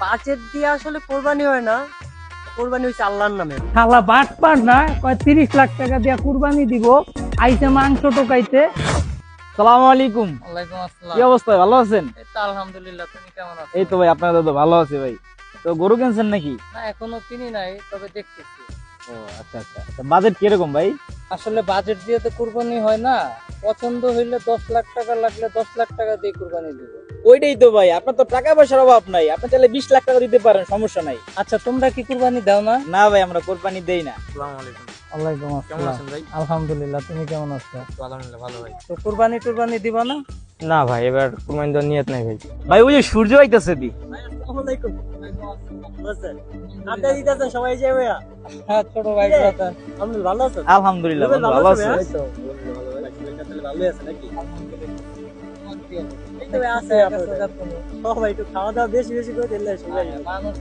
Budget দিয়ে আসলে কোরবানি হয় না, কোরবানি হচ্ছে আল্লাহর নামে। শালা বাটপার না, কয় 30 লাখ টাকা দিয়া কুরবানি দিব, আইছে মাংস টোকাইতে। সালামু আলাইকুম। ওয়ালাইকুম আসসালাম। কি অবস্থা, ভালো আছেন? এই তো আলহামদুলিল্লাহ, তুমি কেমন আছো? এই তো ভাই, আপনাদের তো ভালো আছে ভাই। তো গরু কিনছেন নাকি? না, এখনো কিনি নাই, তবে দেখতেছি। ও আচ্ছা আচ্ছা আচ্ছা, বাজেট কিরকম ভাই? আসলে বাজেট দিয়ে তো কুরবানি হয় না, পছন্দ হইলে 10 লাখ টাকা লাগলে 10 লাখ টাকা দিয়ে কুরবানি দিব। ওইটাই তো ভাই, আপনার তো টাকা পয়সার অভাব নাই, আপনি চাইলে 20 লাখ টাকা দিতে পারেন, সমস্যা নাই। আচ্ছা, তোমরা কি কুরবানি দাও না? না ভাই, আমরা কোরবানি দেই না। আসসালামু আলাইকুম। ওয়ালাইকুম কেমন আসসালাম। আছেন ভাই? আলহামদুলিল্লাহ, তুমি কেমন আছো? আলহামদুলিল্লাহ ভালো ভাই। তো কুরবানি টুরবানি দিবা না? না ভাই, এবার কুরবানি দেওয়ার নিয়ত নাই ভাই। ভাই ওই যে সূর্য আইতাছে দি। আসসালামু আলাইকুম। আপনি দিতেছেন সবাই যাবে? হ্যাঁ, ছোট ভাই ব্রাদার। আপনি ভালো আছেন? আলহামদুলিল্লাহ বন্ধু, ভালো আছে। এই তো ভালোই আছে নাকি? এই তো আছে আপনাদের। সবাই একটু খাওয়া দাওয়া বেশি বেশি করে দিলে সবাই। মানুষ